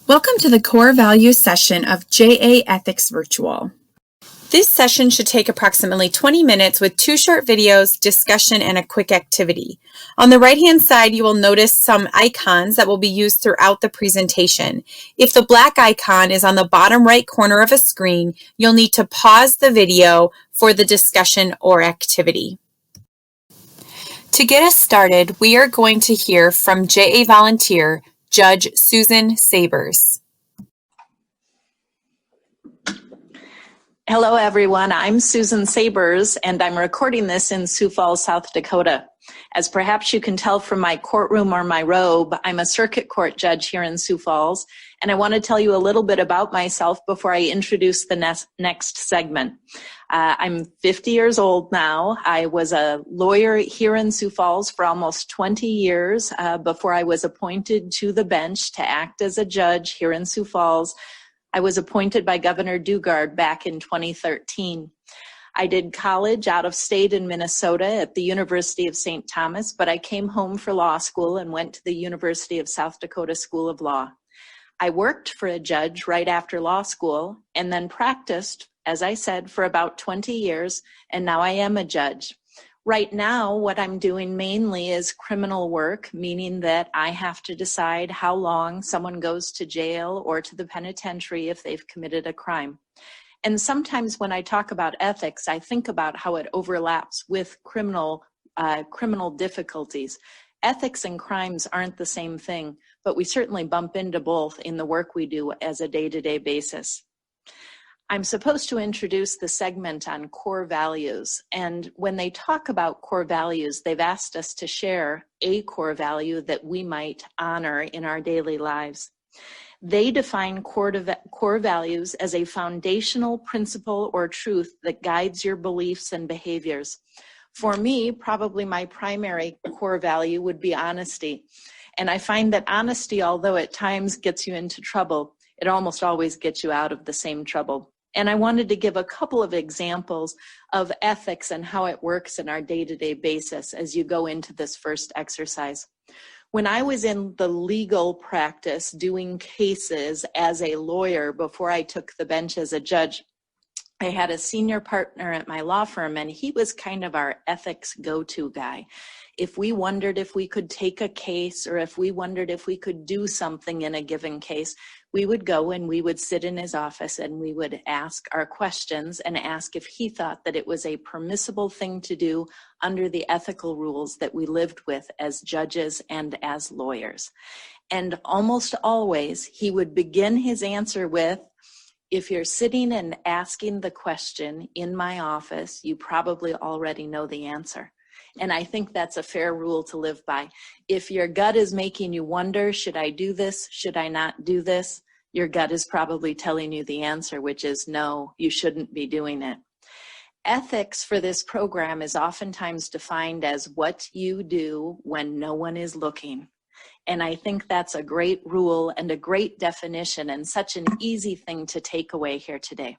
Welcome to the core values session of JA Ethics Virtual. This session should take approximately 20 minutes with 2 short videos, discussion, and a quick activity. On the right-hand side, you will notice some icons that will be used throughout the presentation. If the black icon is on the bottom right corner of a screen, you'll need to pause the video for the discussion or activity. To get us started, we are going to hear from JA volunteer, Judge Susan Sabers. Hello, everyone. I'm Susan Sabers, and I'm recording this in Sioux Falls, South Dakota. As perhaps you can tell from my courtroom or my robe, I'm a circuit court judge here in Sioux Falls, and I want to tell you a little bit about myself before I introduce the next segment. I'm 50 years old now. I was a lawyer here in Sioux Falls for almost 20 years before I was appointed to the bench to act as a judge here in Sioux Falls. I was appointed by Governor Dugard back in 2013. I did college out of state in Minnesota at the University of St. Thomas, but I came home for law school and went to the University of South Dakota School of Law. I worked for a judge right after law school and then practiced, as I said, for about 20 years, and now I am a judge. Right now, what I'm doing mainly is criminal work, meaning that I have to decide how long someone goes to jail or to the penitentiary if they've committed a crime. And sometimes when I talk about ethics, I think about how it overlaps with criminal difficulties. Ethics and crimes aren't the same thing, but we certainly bump into both in the work we do as a day-to-day basis. I'm supposed to introduce the segment on core values, and when they talk about core values, they've asked us to share a core value that we might honor in our daily lives. They define core values as a foundational principle or truth that guides your beliefs and behaviors. For me, probably my primary core value would be honesty, and I find that honesty, although at times gets you into trouble, it almost always gets you out of the same trouble. And I wanted to give a couple of examples of ethics and how it works in our day-to-day basis as you go into this first exercise. When I was in the legal practice doing cases as a lawyer before I took the bench as a judge, I had a senior partner at my law firm, and he was kind of our ethics go-to guy. If we wondered if we could take a case or if we wondered if we could do something in a given case, we would go and we would sit in his office and we would ask our questions and ask if he thought that it was a permissible thing to do under the ethical rules that we lived with as judges and as lawyers. And almost always he would begin his answer with, "If you're sitting and asking the question in my office, you probably already know the answer." And I think that's a fair rule to live by. If your gut is making you wonder, should I do this? Should I not do this? Your gut is probably telling you the answer, which is no, you shouldn't be doing it. Ethics for this program is oftentimes defined as what you do when no one is looking. And I think that's a great rule and a great definition and such an easy thing to take away here today.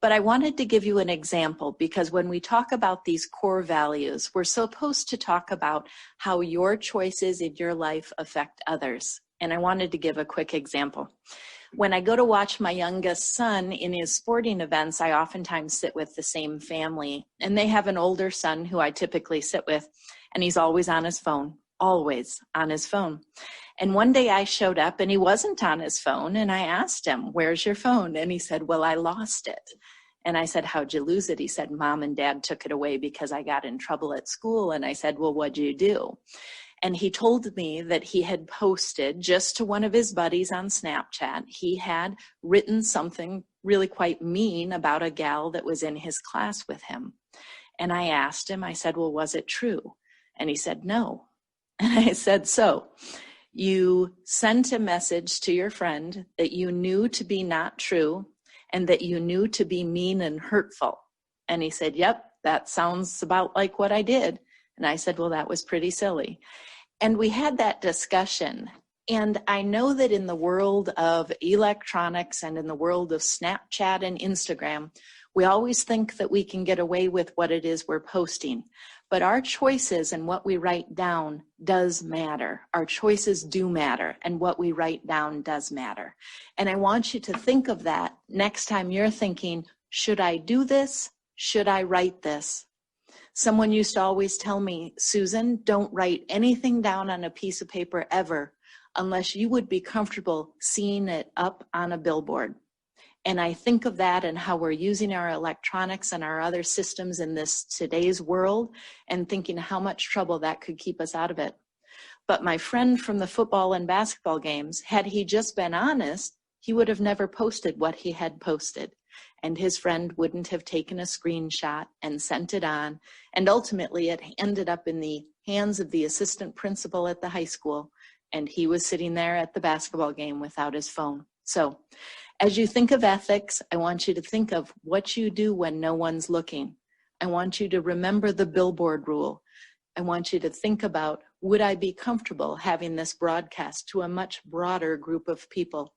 But I wanted to give you an example because when we talk about these core values, we're supposed to talk about how your choices in your life affect others. And I wanted to give a quick example. When I go to watch my youngest son in his sporting events, I oftentimes sit with the same family. And they have an older son who I typically sit with, and he's always on his phone. Always on his phone. And one day I showed up and he wasn't on his phone, and I asked him, "Where's your phone?" And he said, "Well, I lost it." And I said, "How'd you lose it?" He said, "Mom and Dad took it away because I got in trouble at school." And I said, "Well, what'd you do?" And he told me that he had posted just to one of his buddies on Snapchat. He had written something really quite mean about a gal that was in his class with him. And I asked him, I said, "Well, was it true?" And he said, "No." And I said, "So you sent a message to your friend that you knew to be not true and that you knew to be mean and hurtful." And he said, "Yep, that sounds about like what I did." And I said, "Well, that was pretty silly." And we had that discussion. And I know that in the world of electronics and in the world of Snapchat and Instagram, we always think that we can get away with what it is we're posting. But our choices and what we write down does matter. Our choices do matter, and what we write down does matter. And I want you to think of that next time you're thinking, should I do this? Should I write this? Someone used to always tell me, Susan, don't write anything down on a piece of paper ever unless you would be comfortable seeing it up on a billboard. And I think of that and how we're using our electronics and our other systems in this today's world and thinking how much trouble that could keep us out of it. But my friend from the football and basketball games, had he just been honest, he would have never posted what he had posted. And his friend wouldn't have taken a screenshot and sent it on. And ultimately it ended up in the hands of the assistant principal at the high school. And he was sitting there at the basketball game without his phone. So as you think of ethics, I want you to think of what you do when no one's looking. I want you to remember the billboard rule. I want you to think about, would I be comfortable having this broadcast to a much broader group of people?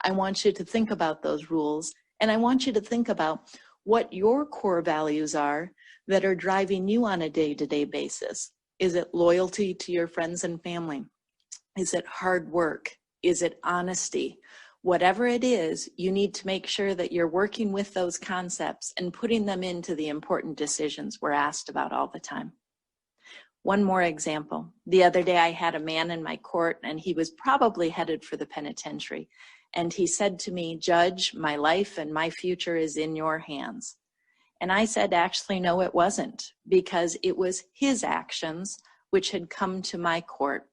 I want you to think about those rules, and I want you to think about what your core values are that are driving you on a day-to-day basis. Is it loyalty to your friends and family? Is it hard work? Is it honesty? Whatever it is, you need to make sure that you're working with those concepts and putting them into the important decisions we're asked about all the time. One more example. The other day I had a man in my court and he was probably headed for the penitentiary. And he said to me, Judge, my life and my future is in your hands. And I said, actually, no, it wasn't, because it was his actions which had come to my court.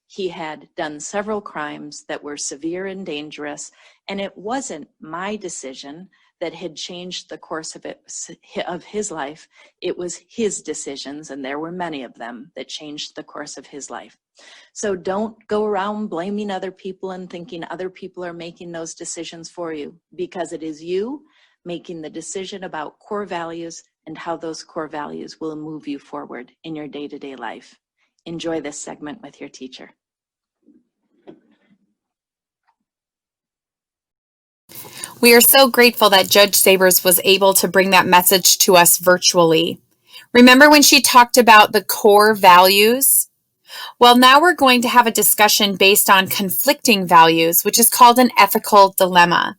He had done several crimes that were severe and dangerous, and it wasn't my decision that had changed the course of his life. It was his decisions, and there were many of them, that changed the course of his life. So don't go around blaming other people and thinking other people are making those decisions for you, because it is you making the decision about core values and how those core values will move you forward in your day-to-day life. Enjoy this segment with your teacher. We are so grateful that Judge Sabers was able to bring that message to us virtually. Remember when she talked about the core values? Well, now we're going to have a discussion based on conflicting values, which is called an ethical dilemma.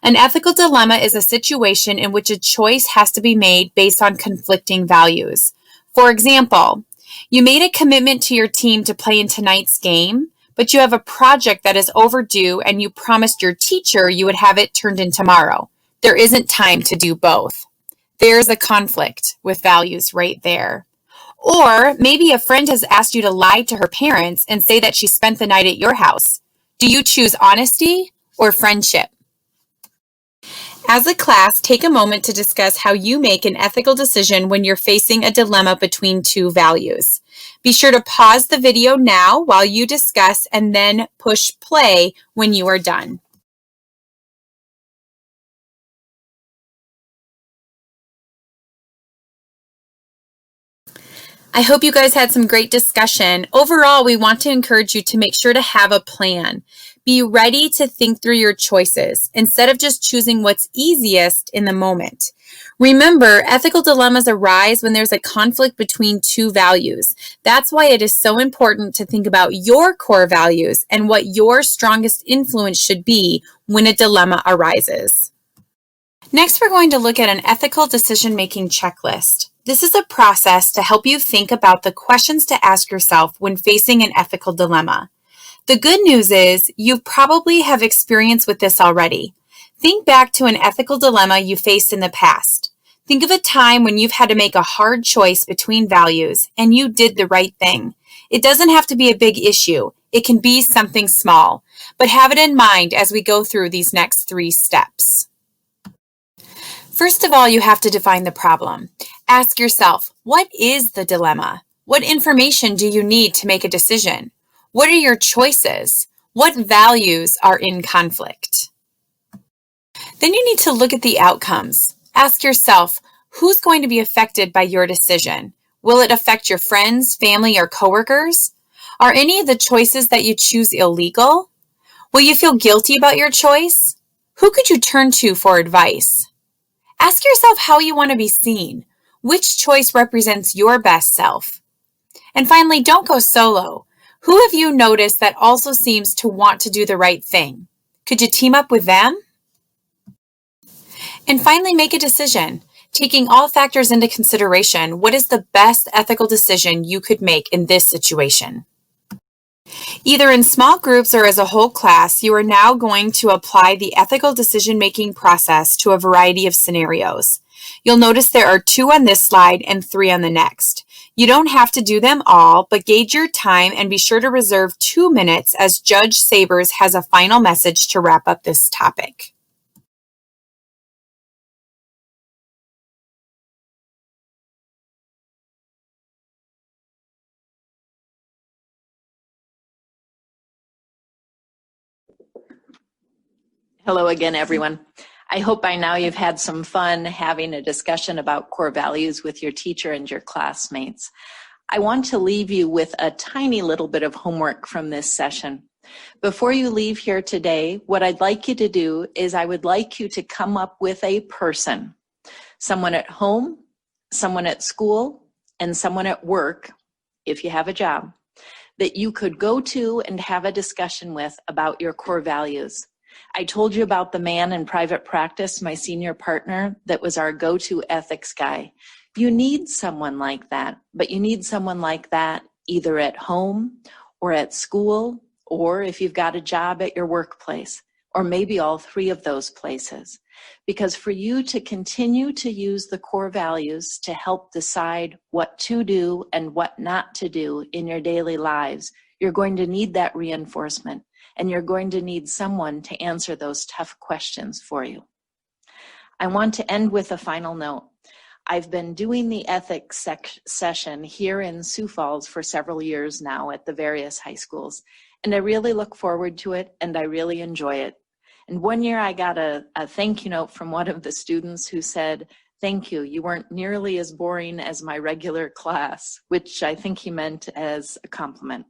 An ethical dilemma is a situation in which a choice has to be made based on conflicting values. For example, you made a commitment to your team to play in tonight's game, but you have a project that is overdue and you promised your teacher you would have it turned in tomorrow. There isn't time to do both. There's a conflict with values right there. Or maybe a friend has asked you to lie to her parents and say that she spent the night at your house. Do you choose honesty or friendship? As a class, take a moment to discuss how you make an ethical decision when you're facing a dilemma between two values. Be sure to pause the video now while you discuss and then push play when you are done. I hope you guys had some great discussion. Overall, we want to encourage you to make sure to have a plan. Be ready to think through your choices instead of just choosing what's easiest in the moment. Remember, ethical dilemmas arise when there's a conflict between two values. That's why it is so important to think about your core values and what your strongest influence should be when a dilemma arises. Next, we're going to look at an ethical decision-making checklist. This is a process to help you think about the questions to ask yourself when facing an ethical dilemma. The good news is you probably have experience with this already. Think back to an ethical dilemma you faced in the past. Think of a time when you've had to make a hard choice between values and you did the right thing. It doesn't have to be a big issue. It can be something small, but have it in mind as we go through these next 3 steps. First of all, you have to define the problem. Ask yourself, what is the dilemma? What information do you need to make a decision? What are your choices? What values are in conflict? Then you need to look at the outcomes. Ask yourself, who's going to be affected by your decision? Will it affect your friends, family, or coworkers? Are any of the choices that you choose illegal? Will you feel guilty about your choice? Who could you turn to for advice? Ask yourself how you want to be seen. Which choice represents your best self? And finally, don't go solo. Who have you noticed that also seems to want to do the right thing? Could you team up with them? And finally, make a decision. Taking all factors into consideration, what is the best ethical decision you could make in this situation? Either in small groups or as a whole class, you are now going to apply the ethical decision-making process to a variety of scenarios. You'll notice there are 2 on this slide and 3 on the next. You don't have to do them all, but gauge your time and be sure to reserve 2 minutes as Judge Sabers has a final message to wrap up this topic. Hello again, everyone. I hope by now you've had some fun having a discussion about core values with your teacher and your classmates. I want to leave you with a tiny little bit of homework from this session. Before you leave here today, what I'd like you to do is I would like you to come up with a person, someone at home, someone at school, and someone at work, if you have a job, that you could go to and have a discussion with about your core values. I told you about the man in private practice, my senior partner, that was our go-to ethics guy. You need someone like that, but you need someone like that either at home or at school, or if you've got a job at your workplace, or maybe all 3 of those places. Because for you to continue to use the core values to help decide what to do and what not to do in your daily lives, you're going to need that reinforcement. And you're going to need someone to answer those tough questions for you. I want to end with a final note. I've been doing the ethics session here in Sioux Falls for several years now at the various high schools, and I really look forward to it and I really enjoy it. And one year I got a thank you note from one of the students who said, "Thank you, you weren't nearly as boring as my regular class," which I think he meant as a compliment.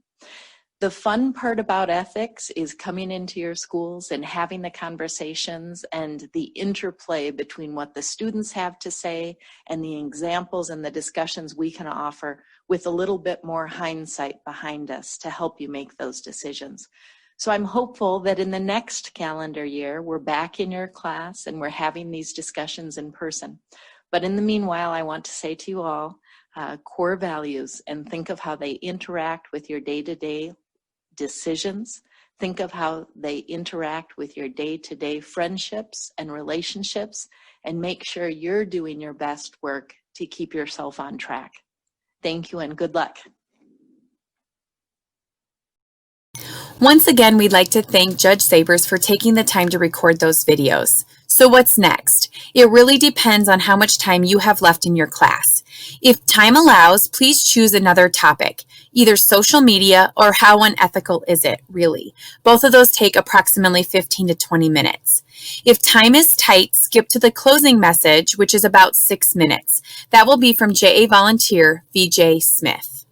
The fun part about ethics is coming into your schools and having the conversations and the interplay between what the students have to say and the examples and the discussions we can offer with a little bit more hindsight behind us to help you make those decisions. So I'm hopeful that in the next calendar year, we're back in your class and we're having these discussions in person. But in the meanwhile, I want to say to you all, core values, and think of how they interact with your day-to-day decisions. Think of how they interact with your day-to-day friendships and relationships, and make sure you're doing your best work to keep yourself on track. Thank you and good luck. Once again, we'd like to thank Judge Sabers for taking the time to record those videos. So what's next? It really depends on how much time you have left in your class. If time allows, please choose another topic, either social media or how unethical is it, really. Both of those take approximately 15 to 20 minutes. If time is tight, skip to the closing message, which is about 6 minutes. That will be from JA volunteer VJ Smith.